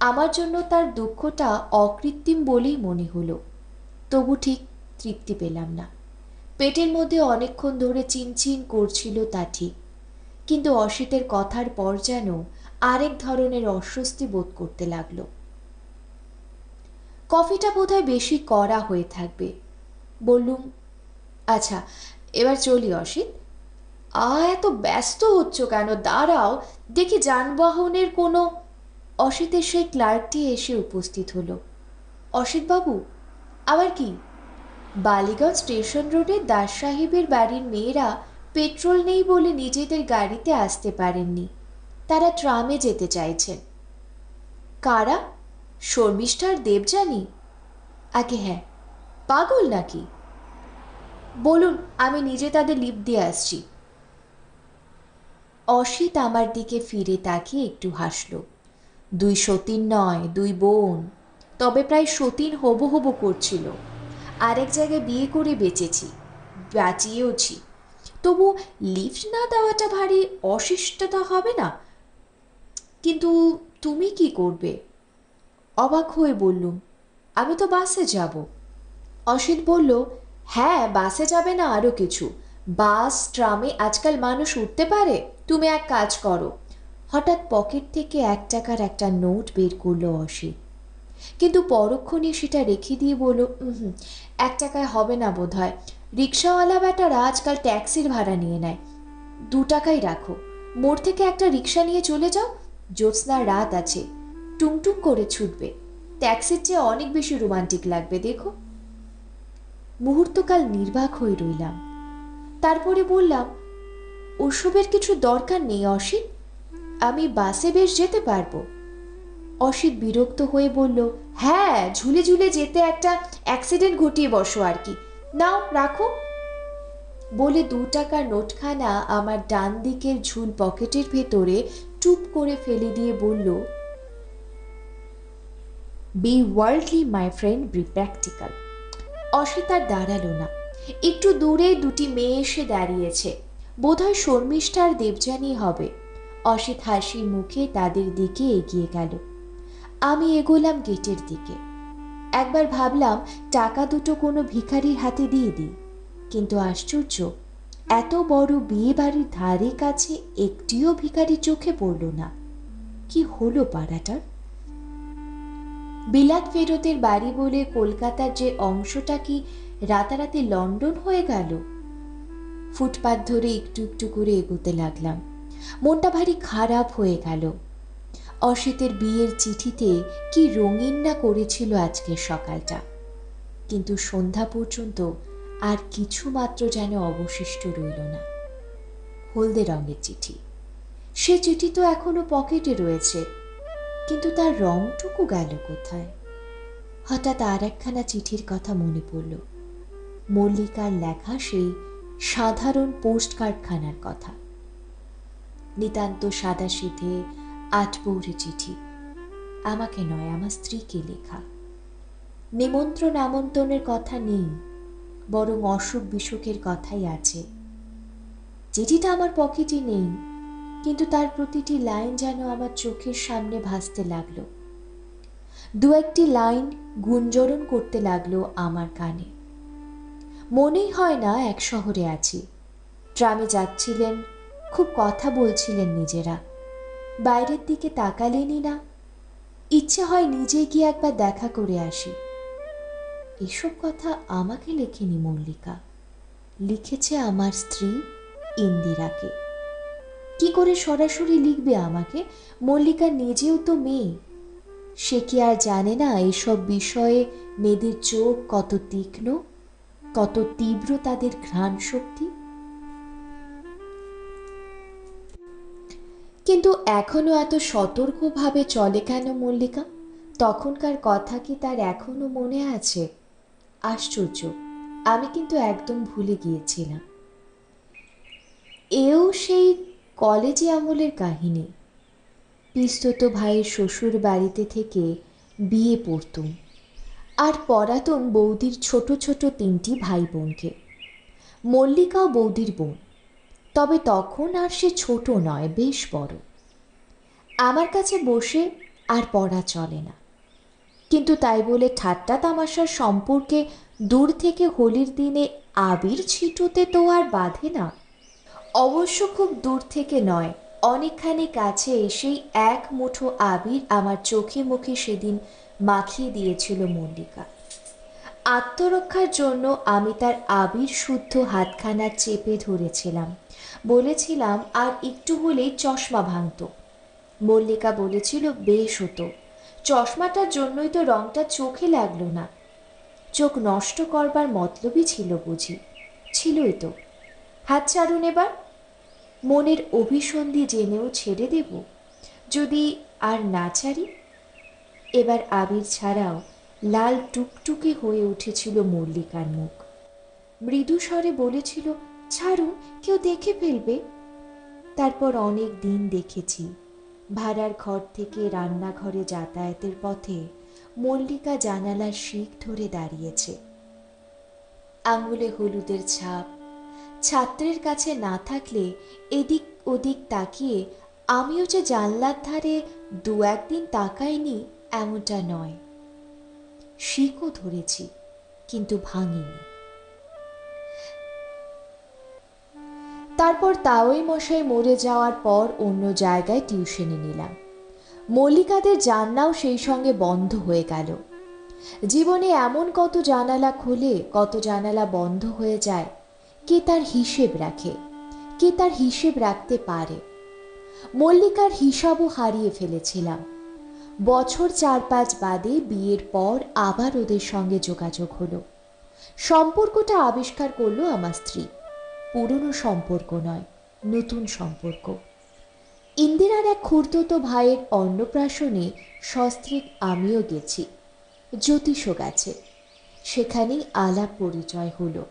আমার জন্য তার দুঃখটা অকৃত্রিম বলেই মনে হলো। তবু ঠিক তৃপ্তি পেলাম না। পেটের মধ্যে অনেকক্ষণ ধরে চিনচিন করছিল তা ঠিক, কিন্তু অসিতের কথার পর যেন আরেক ধরনের অস্বস্তি বোধ করতে লাগলো। কফিটা বোধহয় বেশি কড়া হয়ে থাকবে। বললুম, আচ্ছা এবার চলি অসিত। এত ব্যস্ত হচ্ছ কেন? দাঁড়াও দেখি যানবাহনের কোনো। অসিতের সেই ক্লার্কটি এসে উপস্থিত হলো। অসিতবাবু, আবার কি? বালিগঞ্জ স্টেশন রোডে দাস সাহেবের বাড়ির মেয়েরা পেট্রোল নেই বলে নিজেদের গাড়িতে আসতে পারেননি। তারা ট্রামে যেতে চাইছেন। কারা? শর্মিষ্ঠার দেবযানী? আগে হ্যাঁ। পাগল নাকি? বলুন, আমি নিজে তাদের লিফট দিয়ে আসছি। অসিত আমার দিকে ফিরে তাকিয়ে একটু হাসল। দুই সতীন নয়, দুই বোন। তবে প্রায় সতীন হবু হবু করছিল। আরেক জায়গায় বিয়ে করে বেঁচেছি, বাঁচিয়েওছি। তবু লিফট না দেওয়াটা ভারী অশিষ্টতা হবে না? কিন্তু তুমি কি করবে? অবাক হয়ে বললুম, আমি তো বাসে যাব। অসিত বলল, হ্যাঁ বাসে যাবে না আরও কিছু। বাস ট্রামে আজকাল মানুষ উঠতে পারে। তুমি এক কাজ করো। হঠাৎ পকেট থেকে 1 টাকার একটা নোট বের করলো অসিত, কিন্তু পরক্ষণে সেটা রেখে দিয়ে বলল, 1 টাকায় হবে না বোধ হয়। রিক্সাওয়ালা বেটারা আজকাল ট্যাক্সির ভাড়া নিয়ে নেয়। 2 টাকাই রাখো। মোড় থেকে একটা রিক্সা নিয়ে চলে যাও। জ্যোৎস্নার রাত আছে, টুংটুং করে ছুটবে। ট্যাক্সির চেয়ে অনেক বেশি রোমান্টিক লাগবে, দেখো। মুহূর্তকাল নির্বাক হয়ে রইলাম। তারপরে বললাম, ওসবের কিছু দরকার নেই অসিত, আমি বাসে বেশ যেতে পারবো। অসিত বিরক্ত হয়ে বলল, হ্যাঁ ঝুলে ঝুলে যেতে একটা অ্যাক্সিডেন্ট ঘটিয়ে বসো আর কি। নাও রাখো। বলে 2 টাকার নোটখানা আমার ডান দিকের ঝুল পকেটের ভেতরে টুপ করে ফেলে দিয়ে বলল, be worldly my friend, be practical. Asit আর দাঁড়ালো না। একটু দূরে 2টি মেয়ে এসে দাঁড়িয়েছে। বোধহয় শর্মিষ্ঠার দেবযানী হবে। অসিত হাসি মুখে তাদের দিকে এগিয়ে গেল। আমি এগোলাম গেটের দিকে। একবার ভাবলাম টাকা দুটো কোনো ভিখারির হাতে দিয়ে দিই, কিন্তু আশ্চর্য, এত বড় বিয়ে বাড়ির ধারে কাছে একটিও ভিখারি চোখে পড়ল না। কি হলো পাড়াটার? বিলাত ফেরতের বাড়ি বলে কলকাতার যে অংশটা কি রাতারাতি লন্ডন হয়ে গেল? ফুটপাত ধরে একটু একটু করে এগোতে লাগলাম। মনটা ভারী খারাপ হয়ে গেল। অসিতের বিয়ের চিঠিতে কি রঙিন না করেছিল আজকের সকালটা, কিন্তু সন্ধ্যা পর্যন্ত আর কিছু মাত্র যেন অবশিষ্ট রইল না। হলদে রঙের চিঠি। সে চিঠি তো এখনো পকেটে রয়েছে, কিন্তু তার রংটুকু গেল কোথায়? হঠাৎ আর একখানা চিঠির কথা মনে পড়ল। মল্লিকার লেখা সেই সাধারণ পোস্টকার্ডখানার কথা। নিতান্ত সাদাসিধে 8 পৌরে চিঠি। আমাকে নয়, আমার স্ত্রীকে লেখা। নিমন্ত্রণ আমন্ত্রণের কথা নেই, বরং অসুখ বিসুখের কথাই আছে। চিঠিটা আমার পকেটে নেই, কিন্তু তার প্রতিটি লাইন যেন আমার চোখের সামনে ভাসতে লাগলো। 2-1টি লাইন গুঞ্জরণ করতে লাগলো আমার কানে। মনেই হয় না এক শহরে আছি। ট্রামে যাচ্ছিলেন, খুব কথা বলছিলেন নিজেরা। বাইরের দিকে তাকালেনই না। ইচ্ছে হয় নিজে গিয়ে একবার দেখা করে আসি। এসব কথা আমাকে লেখেনি মল্লিকা, লিখেছে আমার স্ত্রী ইন্দিরাকে। কি করে সরাসরি লিখবে আমাকে? মল্লিকা নিজেও তো মেয়ে। সে কি আর জানে না এসব বিষয়ে মেয়েদের চোখ কত তীক্ষ্ণ, কত তীব্র তাদের ঘ্রাণ শক্তি? কিন্তু এখনো এত সতর্কভাবে চলে কেন মল্লিকা? তখনকার কথা কি তার এখনো মনে আছে? আশ্চর্য, আমি কিন্তু একদম ভুলে গিয়েছিলাম। এও সেই কলেজে আমলের কাহিনী। পিস্তত ভাইয়ের শ্বশুর বাড়িতে থেকে বিয়ে পড়তুম, আর পড়াতুম বৌদির ছোট ছোট 3টি ভাই বোনকে। মল্লিকাও বৌদির বোন, তবে তখন আর সে ছোট নয়, বেশ বড়। আমার কাছে বসে আর পড়া চলে না, কিন্তু তাই বলে ঠাট্টা তামাশার সম্পর্কে দূর থেকে হোলির দিনে আবির ছিটোতে তো আর বাধে না। অবশ্য খুব দূর থেকে নয়, অনেকখানি কাছে এসেই এক মুঠো আবির আমার চোখে মুখে সেদিন মাখিয়ে দিয়েছিল মল্লিকা। আত্মরক্ষার জন্য আমি তার আবির শুদ্ধ হাতখানা চেপে ধরেছিলাম, বলেছিলাম আর একটু হলেই চশমা ভাঙত। মল্লিকা বলেছিল বেশ হতো, চশমাটার জন্যই তো রংটা চোখে লাগলো না। চোখ নষ্ট করবার মতলবই ছিল বুঝি? ছিলই তো। হাত ছাড়ুন এবার। মনের অভিসন্ধি জেনেও ছেড়ে দেব? যদি আর না ছাড়ি? এবার আবির ছাড়াও লাল টুকটুকে হয়ে উঠেছিল মল্লিকার মুখ। মৃদু স্বরে বলেছিল, ছাড়ুন, কেউ দেখে ফেলবে। তারপর অনেক দিন দেখেছি, ভাড়ার ঘর থেকে রান্নাঘরে যাতায়াতের পথে মল্লিকা জানালার শিক ধরে দাঁড়িয়েছে, আঙুলে হলুদের ছাপ। ছাত্রের কাছে না থাকলে এদিক ওদিক তাকিয়ে আমিও যে জানলার ধারে 2-1 দিন তাকাইনি এমনটা নয়। শিকও ধরেছি, কিন্তু ভাঙিনি। তারপর তাওই মশাই মরে যাওয়ার পর অন্য জায়গায় টিউশনি নিলাম। মল্লিকাদের জানলাও সেই সঙ্গে বন্ধ হয়ে গেল। জীবনে এমন কত জানালা খোলে, কত জানালা বন্ধ হয়ে যায়, কে তার হিসেব রাখে? কে তার হিসেব রাখতে পারে? মল্লিকার হিসাবও হারিয়ে ফেলেছিলাম। বছর 4-5 বাদে বিয়ের পর আবার ওদের সঙ্গে যোগাযোগ হলো। সম্পর্কটা আবিষ্কার করলো আমার স্ত্রী। পুরনো সম্পর্ক নয়, নতুন সম্পর্ক। ইন্দিরার এক খুড়তুতো ভাইয়ের অন্নপ্রাশনে সস্ত্রীক আমিও গেছি, জ্যোতিষও গেছে। সেখানেই আলাপ পরিচয় হলো।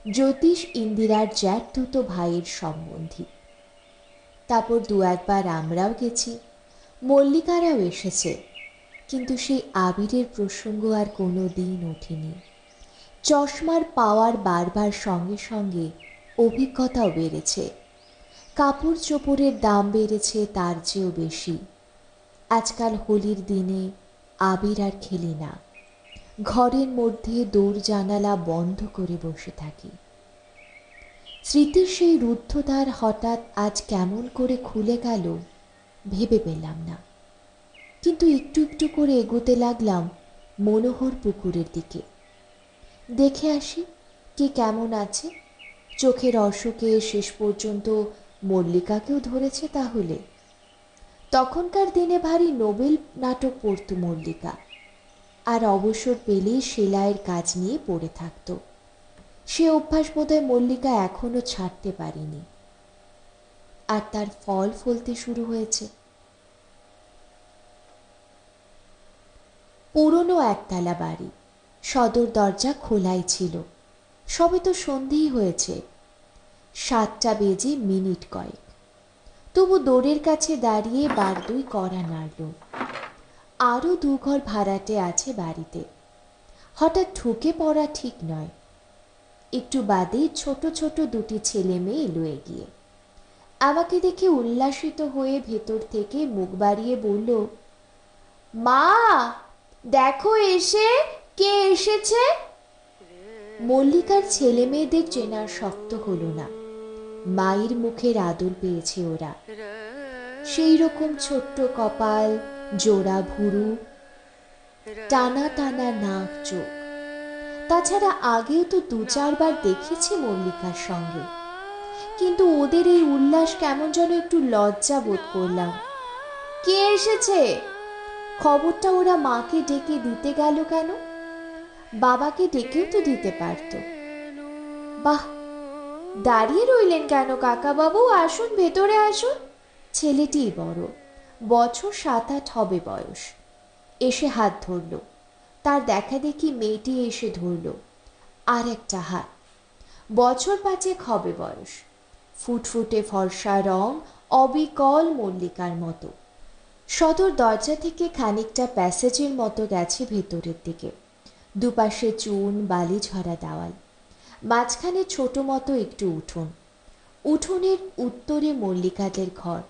জ্যোতিষ ইন্দিরার জ্যাঠতুতো ভাইয়ের সম্বন্ধী। তারপর 2-1 বার আমরাও গেছি, মল্লিকারাও এসেছে, কিন্তু সেই আবিরের প্রসঙ্গ আর কোনো দিন ওঠেনি। চশমার পাওয়ার বাড়বার সঙ্গে সঙ্গে অভিজ্ঞতাও বেড়েছে, কাপড় চোপড়ের দাম বেড়েছে তার চেয়েও বেশি। আজকাল হোলির দিনে আবির আর খেলি না, ঘরের মধ্যে দৌড় জানালা বন্ধ করে বসে থাকি। স্মৃতির সেই রুদ্ধদ্বার হঠাৎ আজ কেমন করে খুলে গেল ভেবে পেলাম না, কিন্তু একটু একটু করে এগোতে লাগলাম মনোহর পুকুরের দিকে। দেখে আসি কে কেমন আছে। চোখের অসুখে শেষ পর্যন্ত মল্লিকাকেও ধরেছে তাহলে। তখনকার দিনে ভারী নোবেল নাটক পড়ত মল্লিকা, আর অবসর পেলেই সেলাইয়ের কাজ নিয়ে পড়ে থাকত। সে অভ্যাস বোধহয় মল্লিকা এখনো ছাড়তে পারেনি, আর তার ফল ফলতে শুরু হয়েছে। পুরনো একতলা বাড়ি, সদর দরজা খোলাই ছিল। সবে তো সন্ধেই হয়েছে, 7টা বেজে মিনিট কয়েক। তবু দোরের কাছে দাঁড়িয়ে 2 কড়া নাড়ল। আরও 2 ঘর ভাড়াটে আছে বাড়িতে। হঠাৎ ঢুকে পড়া ঠিক নয়। একটু বাদে ছোট ছোট 2টি ছেলে মেয়ে এলো এগিয়ে। আমাকে দেখে উল্লাসিত হয়ে ভেতর থেকে মুখ বাড়িয়ে বলল, মা দেখো এসে কে এসেছে। মল্লিকার ছেলে মেয়েদের চেনার শক্ত হলো না। মায়ের মুখের আদর পেয়েছে ওরা। সেই রকম ছোট্ট কপাল, জোড়া ভুরু, টানা টানা নাক চোখ। তাছাড়া আগেও তো 2-4 বার দেখেছি মল্লিকার সঙ্গে, কিন্তু ওদের এই উল্লাস কেমন যেন একটু লজ্জা বোধ করলাম। কে এসেছে খবরটা ওরা মাকে ডেকে দিতে গেল কেন? বাবাকে ডেকেও তো দিতে পারত। বাহ, দাঁড়িয়ে রইলেন কেন কাকা বাবু? আসুন, ভেতরে আসুন। ছেলেটি বড়, বছর 7-8 হবে বয়স। এসে হাত ধরল। তার দেখা দেখি মেয়েটি এসে ধরল আর একটা হাত। বছর 5 হবে বয়স, ফুটফুটে ফর্সা রং, অবিকল মল্লিকার মতো। সদর দরজা থেকে খানিকটা প্যাসেজের মতো গেছে ভেতরের দিকে। দুপাশে চুন বালি ঝরা দেওয়াল, মাঝখানে ছোট মতো একটু উঠোন। উঠোনের উত্তরে মল্লিকাদের ঘর,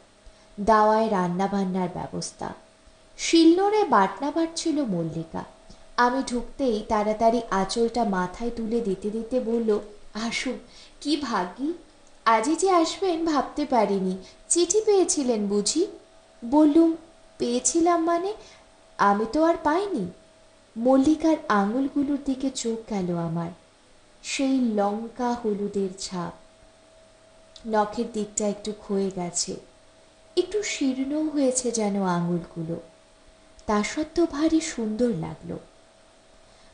দাওয়ায় রান্নাবান্নার ব্যবস্থা। শিলনোড়ে বাটনা বাটছিল মল্লিকা। আমি ঢুকতেই তাড়াতাড়ি আঁচলটা মাথায় তুলে দিতে দিতে বলল, আসুন, কি ভাগ্যি, আজই যে আসবেন ভাবতে পারিনি। চিঠি পেয়েছিলেন বুঝি? বললুম, পেয়েছিলাম মানে? আমি তো আর পাইনি। মল্লিকার আঙুলগুলোর দিকে চোখ গেল আমার। সেই লঙ্কা হলুদের ছাপ, নখের দিকটা একটু ক্ষয়ে গেছে, একটু শীর্ণও হয়েছে যেন আঙুলগুলো। তা সত্ত্বেও ভারী সুন্দর লাগলো।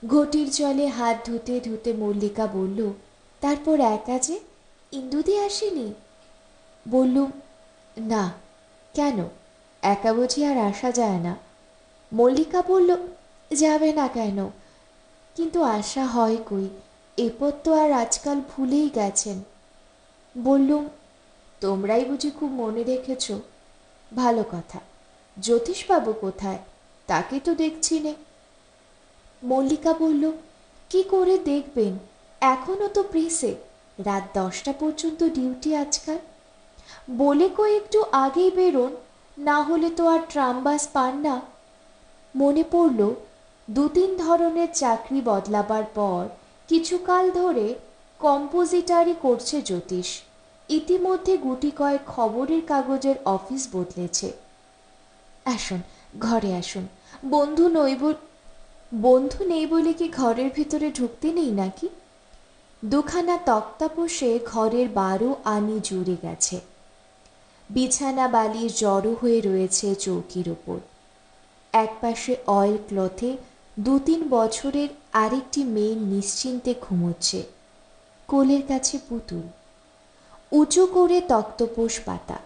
ঘটির জলে হাত ধুতে ধুতে মল্লিকা বলল, তারপর একা যে, ইন্দুদি আসেনি? বললুম, না। কেন, একা বুঝি আর আসা যায় না? মল্লিকা বলল, যাবে না কেন? কিন্তু আসা হয় কই, এরপর তো আর আজকাল ভুলেই গেছেন। বললুম, তোমরাই বুঝি খুব মনে রেখেছ? ভালো কথা। জ্যোতিষবাবু কোথায়? তাকে তো দেখছি নে। মল্লিকা বলল, কি করে দেখবেন, এখনও তো প্রেসে, রাত 10টা পর্যন্ত ডিউটি আজকাল। বলে কই একটু আগেই বেরোন, না হলে তো আর ট্রাম বাস পান না। মনে পড়ল 2-3 ধরনের চাকরি বদলাবার পর কিছুকাল ধরে কম্পোজিটারি করছে জ্যোতিষ। ইতিমধ্যে গুটি কয়েক খবরের কাগজের অফিস বদলেছে। আসুন, ঘরে আসুন। বন্ধু নেই বলে কি ঘরের ভিতরে ঢুকতে নেই নাকি? দুখানা তক্তাপোষে ঘরের 12 আনি জুড়ে গেছে। বিছানা বালিশ জড়ো হয়ে রয়েছে চৌকির ওপর। একপাশে অয়েল ক্লথে 2-3 বছরের আরেকটি মেয়ে নিশ্চিন্তে ঘুমোচ্ছে, কোলের কাছে পুতুল। উঁচু করে তক্তপোষ পাতা,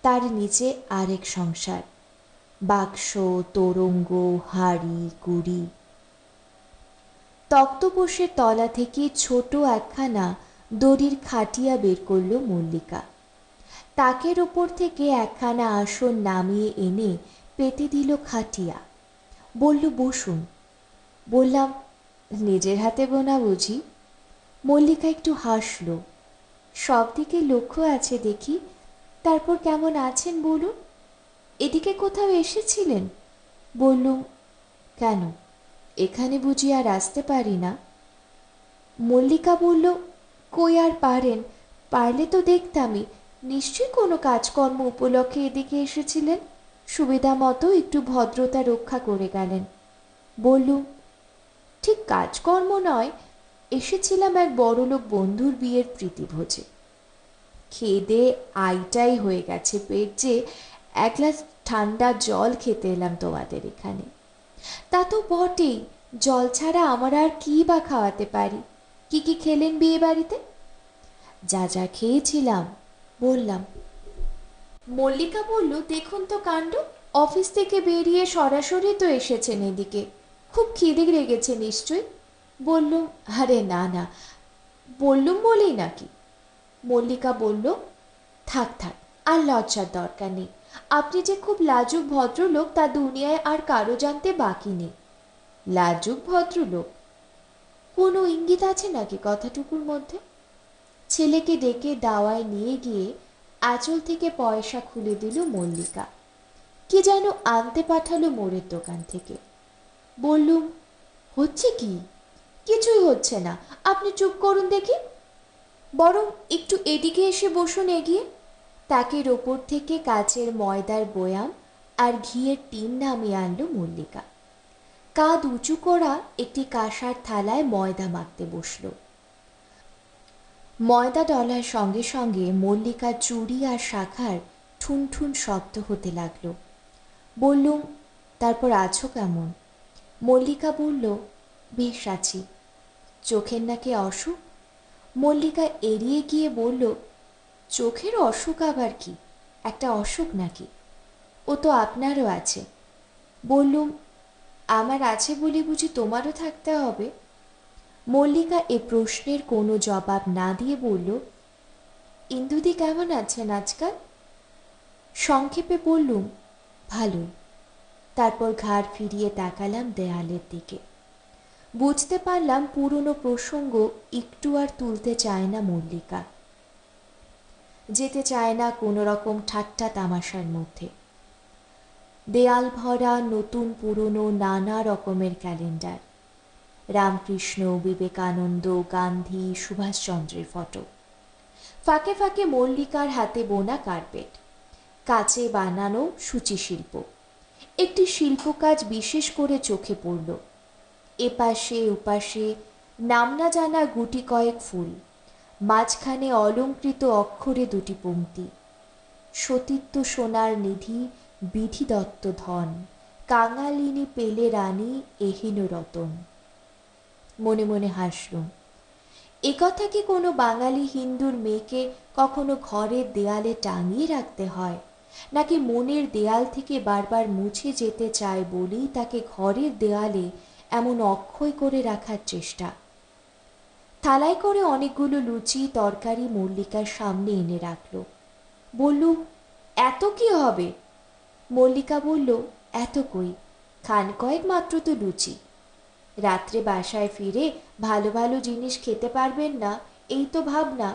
তার নিচে আরেক সংসার, বাক্স, তোরঙ্গ, হাড়ি কুড়ি। তক্তপোষের তলা থেকে ছোট একখানা দড়ির খাটিয়া বের করল মল্লিকা। তাকের ওপর থেকে একখানা আসন নামিয়ে এনে পেতে দিল খাটিয়া। বলল, বসুন। বললাম, নিজের হাতে বোনা বুঝি? মল্লিকা একটু হাসল। সব দিকে লক্ষ্য আছে দেখি। তারপর কেমন আছেন বলুন? এদিকে কোথাও এসেছিলেন? বললুম, কেন, এখানে বুঝি আর আসতে পারি না? মল্লিকা বলল, কই আর পারেন, পারলে তো দেখতামই, নিশ্চয়ই কোনো কাজকর্ম উপলক্ষে এদিকে এসেছিলেন, সুবিধা মতো একটু ভদ্রতা রক্ষা করে গেলেন। বললুম, ঠিক কাজকর্ম নয়, এসেছিলাম এক বড়লোক বন্ধুর বিয়ের প্রীতিভোজে। খেদে আইটাই হয়ে গেছে পেট যে, এক গ্লাস ঠান্ডা জল খেতে এলাম তোমাদের এখানে। তা তো বটেই, জল ছাড়া আমার আর কী বা খাওয়াতে পারি? কি কি খেলেন বিয়ে বাড়িতে? যা যা খেয়েছিলাম বললাম। মল্লিকা বলল, দেখুন তো কাণ্ড, অফিস থেকে বেরিয়ে সরাসরি তো এসেছেন এদিকে, খুব খিদে লেগেছে নিশ্চয়ই। বললুম, আরে না না। বললুম বলেই নাকি? মল্লিকা বলল, থাক থাক, আর লজ্জার দরকার নেই। আপনি যে খুব লাজুক ভদ্রলোক তা দুনিয়ায় আর কারো জানতে বাকি নেই। লাজুক ভদ্রলোক? কোনো ইঙ্গিত আছে নাকি কথাটুকুর মধ্যে? ছেলেকে ডেকে দাওয়ায় নিয়ে গিয়ে আঁচল থেকে পয়সা খুলে দিল মল্লিকা। কি যেন আনতে পাঠালো মোড়ের দোকান থেকে। বললুম, হচ্ছে কি? কিছুই হচ্ছে না, আপনি চুপ করুন দেখি। বরং একটু এদিকে এসে বসুন এগিয়ে। তাকের ওপর থেকে কাচের ময়দার বয়াম আর ঘিয়ের টিন নামিয়ে আনলো মল্লিকা। কাঁধ উঁচু করা একটি কাঁসার থালায় ময়দা মাখতে বসল। ময়দা ডলার সঙ্গে সঙ্গে মল্লিকার চুড়ি আর শাখার ঠুন ঠুন শব্দ হতে লাগল। বললুম, তারপর আছো কেমন? মল্লিকা বলল, বেশ আছি। চোখের নাকি অসুখ? মল্লিকা এড়িয়ে গিয়ে বলল, চোখের অসুখ আবার কি, একটা অসুখ নাকি? ও তো আপনারও আছে। বললুম, আমার আছে বলে বুঝি তোমারও থাকতে হবে? মল্লিকা এ প্রশ্নের কোনো জবাব না দিয়ে বলল, ইন্দুদি কেমন আছেন আজকাল? সংক্ষেপে বললুম, ভালোই। তারপর ঘাড় ফিরিয়ে তাকালাম দেয়ালের দিকে। বুঝতে পারলাম পুরনো প্রসঙ্গ একটু আর তুলতে চায় না মল্লিকা, যেতে চায় না কোনো রকম ঠাট্টা তামাশার মধ্যে। দেয়াল ভরা নতুন পুরনো নানা রকমের ক্যালেন্ডার, রামকৃষ্ণ, বিবেকানন্দ, গান্ধী, সুভাষচন্দ্রের ফটো, ফাঁকে ফাঁকে মল্লিকার হাতে বোনা কার্পেট, কাচে বানানো সূচিশিল্প। একটি শিল্পকাজ বিশেষ করে চোখে পড়ল। এপাশে ওপাশে নাম না জানা গুটি কয়েক ফুল, মাঝখানে অলঙ্কৃত অক্ষরে দুটি পংক্তি, সতীত্ব সোনার নিধি বিধি দত্ত ধন, কাঙালিনী পেলে রানী এহেন রতন। মনে মনে হাসলুম। একথা কি কোনো বাঙালি হিন্দুর মেয়েকে কখনো ঘরের দেয়ালে টাঙিয়ে রাখতে হয়, নাকি মনের দেয়াল থেকে বারবার মুছে যেতে চায় বলেই তাকে ঘরের দেয়ালে এমন অক্ষয় করে রাখার চেষ্টা? থালায় করে অনেকগুলো লুচি তরকারি মল্লিকার সামনে এনে রাখল। বললুম, এত কি হবে? মল্লিকা বলল, এত কই, খান কয়েক মাত্র তো লুচি। রাত্রে বাসায় ফিরে ভালো ভালো জিনিস খেতে পারবেন না, এই তো ভাবনা।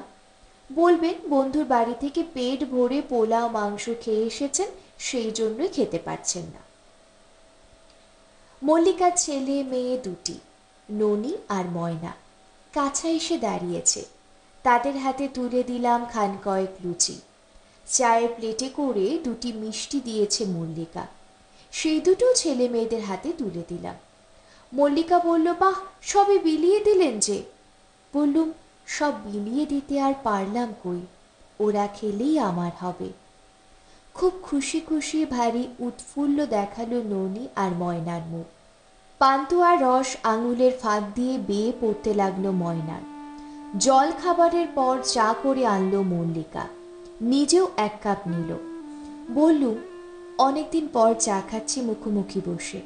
বলবেন বন্ধুর বাড়ি থেকে পেট ভরে পোলাও মাংস খেয়ে এসেছেন, সেই জন্যই খেতে পারছেন না। মল্লিকার ছেলে মেয়ে দুটি, ননি আর ময়না, কাছে এসে দাঁড়িয়েছে। তাদের হাতে তুলে দিলাম খান কয়েক লুচি। চায়ের প্লেটে করে দুটি মিষ্টি দিয়েছে মল্লিকা, সেই দুটো ছেলে মেয়েদের হাতে তুলে দিলাম। মল্লিকা বলল, বাহ, সবই বিলিয়ে দিলেন যে। বললুম, সব বিলিয়ে দিতে আর পারলাম কই, ওরা খেলেই আমার হবে। খুব খুশি খুশি ভারী উৎফুল্ল দেখালো ননি আর ময়নার মুখ। পান্তুয়ার রস আঙুলের ফাঁক দিয়ে বেয়ে পড়তে লাগলো ময়নার। জল খাবারের পর চা করে আনলো মল্লিকা, নিজেও এক কাপ নিল। বললুম, অনেকদিন পর চা খাচ্ছি মুখোমুখি বসে।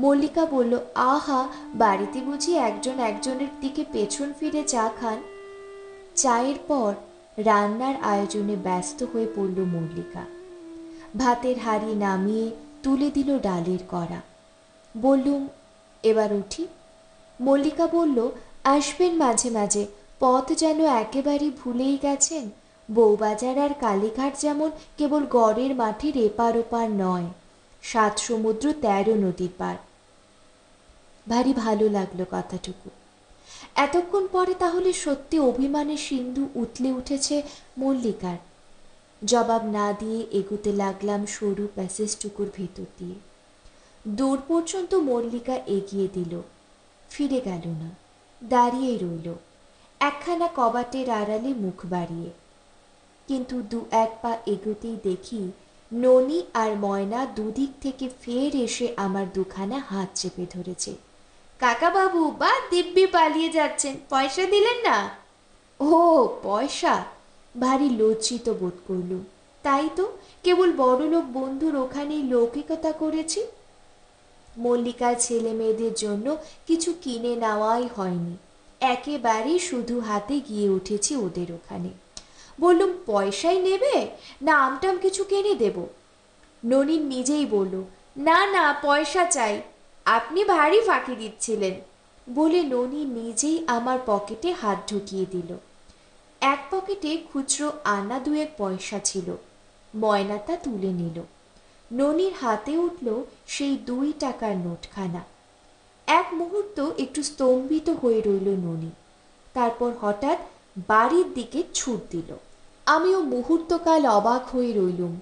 মল্লিকা বলল, আহা, বাড়িতে বুঝি একজন একজনের দিকে পেছন ফিরে চা খান? চায়ের পর রান্নার আয়োজনে ব্যস্ত হয়ে পড়ল মল্লিকা। ভাতের হাঁড়ি নামিয়ে তুলে দিল ডালের কড়া। বললুম, এবার উঠি। মল্লিকা বলল, আসবেন মাঝে মাঝে, পথ যেন একেবারে ভুলেই গেছেন। বউবাজার আর কালীঘাট যেমন কেবল গড়ের মাঠের এপার ওপার নয়, 7 সমুদ্র 13 নদীর পার। ভারী ভালো লাগলো কথাটুকু। এতক্ষণ পরে তাহলে সত্যি অভিমানের সিন্ধু উতলে উঠেছে মল্লিকার। জবাব না দিয়ে এগোতে লাগলাম সরু প্যাসেজটুকুর ভেতর দিয়ে। দূর পর্যন্ত মল্লিকা এগিয়ে দিল, ফিরে গেল না, দাঁড়িয়েই রইল একখানা কবাটের আড়ালে মুখ বাড়িয়ে। কিন্তু 2-1 পা এগোতেই দেখি ননি আর ময়না দুদিক থেকে ফের এসে আমার দুখানা হাত চেপে ধরেছে। কাকা বাবু, বা দিব্যি পালিয়ে যাচ্ছেন, পয়সা দিলেন না? ও পয়সা! ভারী লজ্জিত বোধ করলুম। তাই তো, কেবল বড়লোক বন্ধুর ওখানেই লৌকিকতা করেছি। মল্লিকার ছেলে মেয়েদের জন্য কিছু কিনে নেওয়াই হয়নি, একেবারে শুধু হাতে গিয়ে উঠেছি ওদের ওখানে। বললুম, পয়সাই নেবে না আমটাম কিছু কিনে দেব? ননীন নিজেই বলল, না না, পয়সা চাই, আপনি ভারী ফাঁকি দিচ্ছিলেন বলে ননী নিজেই আমার পকেটে হাত ঢুকিয়ে দিল। এক পকেটে খুচরো আনা 2-1 পয়সা ছিল, ময়না তা তুলে নিল। ননির হাতে উঠল সেই 2 টাকার নোটখানা। এক মুহূর্ত একটু স্তম্ভিত হয়ে রইল ননি, তারপর হঠাৎ বাড়ির দিকে ছুট দিল। আমিও মুহূর্তকাল অবাক হয়ে রইলুম।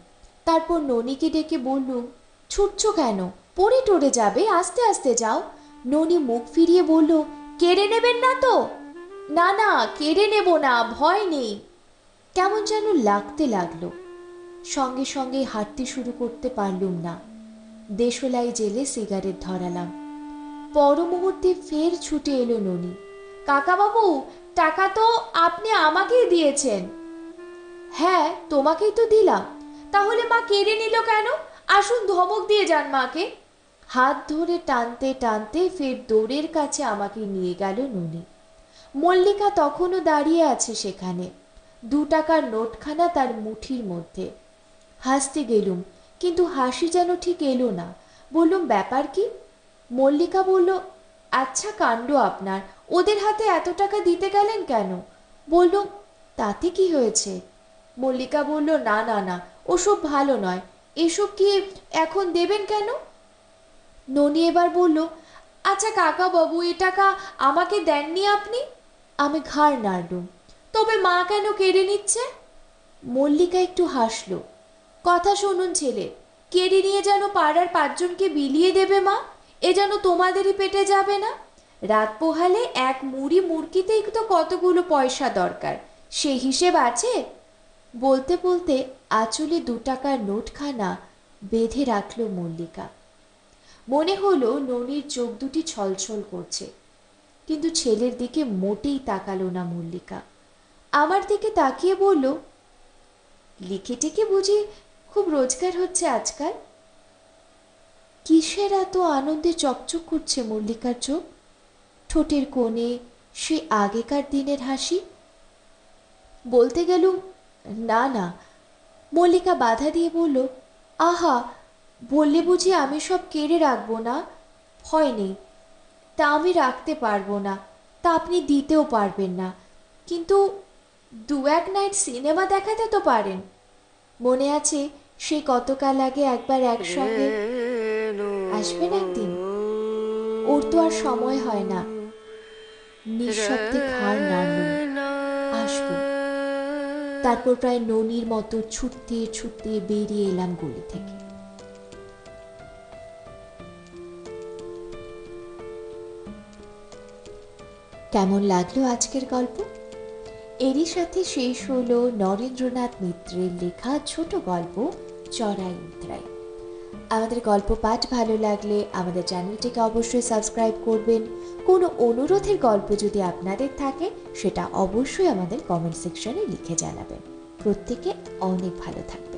তারপর ননিকে ডেকে বললুম, ছুটছো কেন? পড়ে টরে যাবে, আস্তে আস্তে যাও। ননি মুখ ফিরিয়ে বলল, কেড়ে নেবেন না তো? না না, কেড়ে নেব না, ভয় নেই। কেমন যেন লাগতে লাগলো। সঙ্গে সঙ্গে হাঁটতে শুরু করতে পারলুম না। দেশলাই জেলে সিগারেট ধরালাম। পর মুহূর্তে ফের ছুটে এলো ননি, কাকাবাবু, টাকা তো আপনি আমাকেই দিয়েছেন। হ্যাঁ, তোমাকেই তো দিলাম, তাহলে মা কেড়ে নিল কেন? আসুন ধমক দিয়ে যান মাকে। হাত ধরে টানতে টানতে ফের দৌড়ের কাছে আমাকে নিয়ে গেল ননি। মল্লিকা তখনও দাঁড়িয়ে আছে সেখানে, 2 টাকার নোটখানা তার মুঠির মধ্যে। হাসতে গেলুম, কিন্তু হাসি যেন ঠিক এলো না। বললুম, ব্যাপার কি? মল্লিকা বলল, আচ্ছা কাণ্ড আপনার, ওদের হাতে এত টাকা দিতে গেলেন কেন? বললুম, তাতে কি হয়েছে? মল্লিকা বলল, না না না, ওসব ভালো নয়, এসব কি এখন দেবেন কেন? ননি এবার বলল, আচ্ছা কাকা বাবু, এ টাকা আমাকে দেননি আপনি? আমি ঘাড় নাড়লুম। তবে মা কেন কেড়ে নিচ্ছে? মল্লিকা একটু হাসলো। কথা শুনুন ছেলে, কেড়ে নিয়ে যেন পাড়ার 5 জনকে বিলিয়ে দেবে মা, এ যেন তোমাদেরই পেটে যাবে না। রাত পোহালে এক মুড়ি মুরগিতেই তো কতগুলো পয়সা দরকার, সেই হিসেব আছে? বলতে বলতে আঁচলে 2 টাকার নোটখানা বেঁধে রাখল মল্লিকা। মনে হলো ননির চোখ দুটি ছলছল করছে, কিন্তু ছেলের দিকে মোটেই তাকালো না মল্লিকা। আমার দিকে তাকিয়ে বলল, লিখে টিকে বুঝি খুব রোজগার হচ্ছে আজকাল? কিসের এত আনন্দে চকচক করছে মল্লিকার চোখ? ঠোঁটের কোণে সে আগেকার দিনের হাসি। বলতে গেলুম, না না। মল্লিকা বাধা দিয়ে বলল, আহা, বললে বুঝি আমি সব কেড়ে রাখবো না? ভয় নেই, তা আমি রাখতে পারবো না, তা আপনি দিতেও পারবেন না, কিন্তু 2-1 নাইট সিনেমা দেখাতে তো পারেন। মনে আছে সেই কতকাল আগে একবার একসঙ্গে? আসবেন একদিন? ওর তো আর সময় হয় না। নিঃশব্দে ঘাড় নাড়লুম, আসবো। তারপর প্রায় ননির মতো ছুটতে ছুটতে বেরিয়ে এলাম গলি থেকে। কেমন লাগলো আজকের গল্প? এরই সাথে শেষ হলো নরেন্দ্রনাথ মিত্রের লেখা ছোট গল্প চড়াই উতরাই। আমাদের গল্প পাঠ ভালো লাগলে আমাদের চ্যানেলটিকে অবশ্যই সাবস্ক্রাইব করবেন। কোনো অনুরোধের গল্প যদি আপনাদের থাকে সেটা অবশ্যই আমাদের কমেন্ট সেকশনে লিখে জানাবেন। প্রত্যেকে অনেক ভালো থাকবেন।